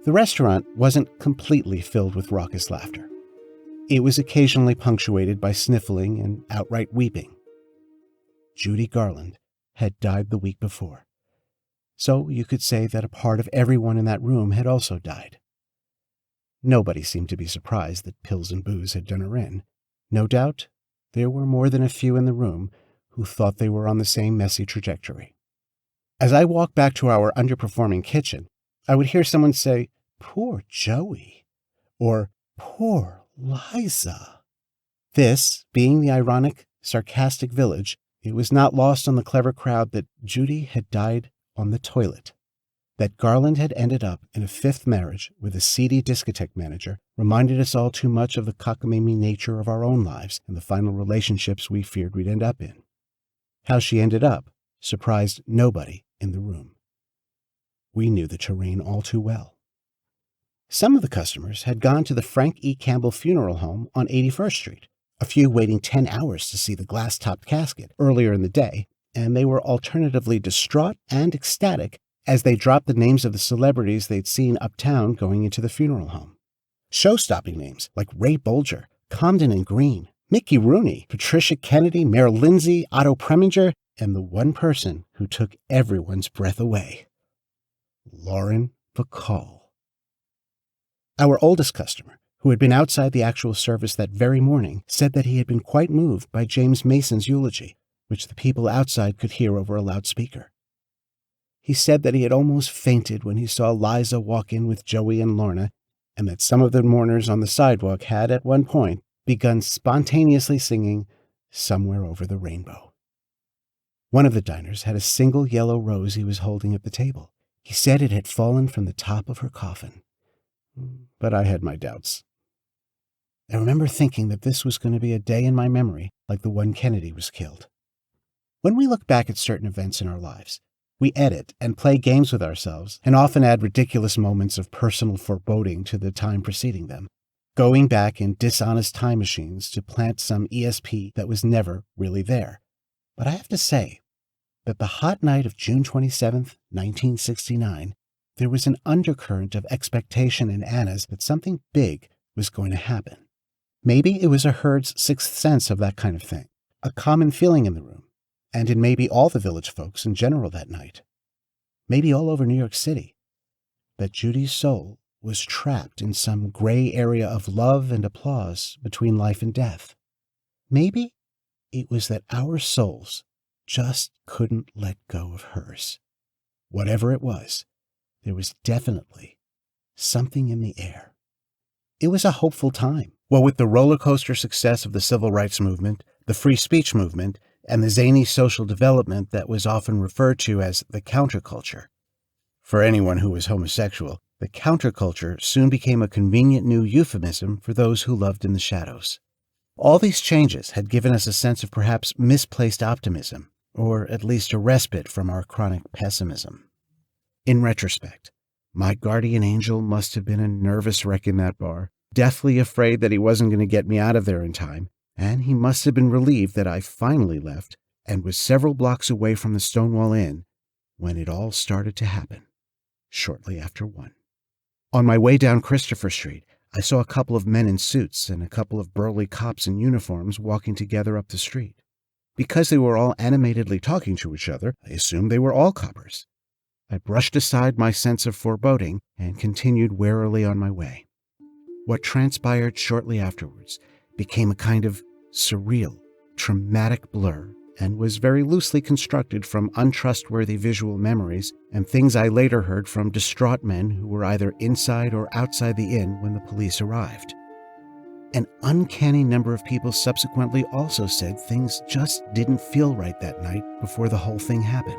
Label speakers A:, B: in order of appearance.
A: The restaurant wasn't completely filled with raucous laughter. It was occasionally punctuated by sniffling and outright weeping. Judy Garland had died the week before, so you could say that a part of everyone in that room had also died. Nobody seemed to be surprised that pills and booze had done her in. No doubt, there were more than a few in the room who thought they were on the same messy trajectory. As I walked back to our underperforming kitchen, I would hear someone say, "Poor Joey," or "Poor Liza." This, being the ironic, sarcastic village, it was not lost on the clever crowd that Judy had died on the toilet. That Garland had ended up in a fifth marriage with a seedy discotheque manager reminded us all too much of the cockamamie nature of our own lives and the final relationships we feared we'd end up in. How she ended up surprised nobody in the room. We knew the terrain all too well. Some of the customers had gone to the Frank E. Campbell Funeral Home on 81st Street, a few waiting 10 hours to see the glass-topped casket earlier in the day, and they were alternatively distraught and ecstatic as they dropped the names of the celebrities they'd seen uptown going into the funeral home. Show-stopping names like Ray Bolger, Comden and Green, Mickey Rooney, Patricia Kennedy, Mayor Lindsay, Otto Preminger, and the one person who took everyone's breath away, Lauren Bacall. Our oldest customer, who had been outside the actual service that very morning, said that he had been quite moved by James Mason's eulogy, which the people outside could hear over a loudspeaker. He said that he had almost fainted when he saw Liza walk in with Joey and Lorna, and that some of the mourners on the sidewalk had, at one point, begun spontaneously singing "Somewhere Over the Rainbow." One of the diners had a single yellow rose he was holding at the table. He said it had fallen from the top of her coffin. But I had my doubts. I remember thinking that this was going to be a day in my memory like the one Kennedy was killed. When we look back at certain events in our lives, we edit and play games with ourselves and often add ridiculous moments of personal foreboding to the time preceding them, going back in dishonest time machines to plant some ESP that was never really there. But I have to say that the hot night of June 27th, 1969, there was an undercurrent of expectation in Anna's that something big was going to happen. Maybe it was a herd's sixth sense of that kind of thing, a common feeling in the room, and in maybe all the village folks in general that night, maybe all over New York City, that Judy's soul was trapped in some gray area of love and applause between life and death. Maybe it was that our souls just couldn't let go of hers. Whatever it was, there was definitely something in the air. It was a hopeful time. Well, with the roller coaster success of the civil rights movement, the free speech movement, and the zany social development that was often referred to as the counterculture. For anyone who was homosexual, the counterculture soon became a convenient new euphemism for those who loved in the shadows. All these changes had given us a sense of perhaps misplaced optimism, or at least a respite from our chronic pessimism. In retrospect, my guardian angel must have been a nervous wreck in that bar, deathly afraid that he wasn't going to get me out of there in time, and he must have been relieved that I finally left and was several blocks away from the Stonewall Inn when it all started to happen, shortly after 1. On my way down Christopher Street, I saw a couple of men in suits and a couple of burly cops in uniforms walking together up the street. Because they were all animatedly talking to each other, I assumed they were all coppers. I brushed aside my sense of foreboding and continued warily on my way. What transpired shortly afterwards became a kind of surreal, traumatic blur and was very loosely constructed from untrustworthy visual memories and things I later heard from distraught men who were either inside or outside the inn when the police arrived. An uncanny number of people subsequently also said things just didn't feel right that night before the whole thing happened.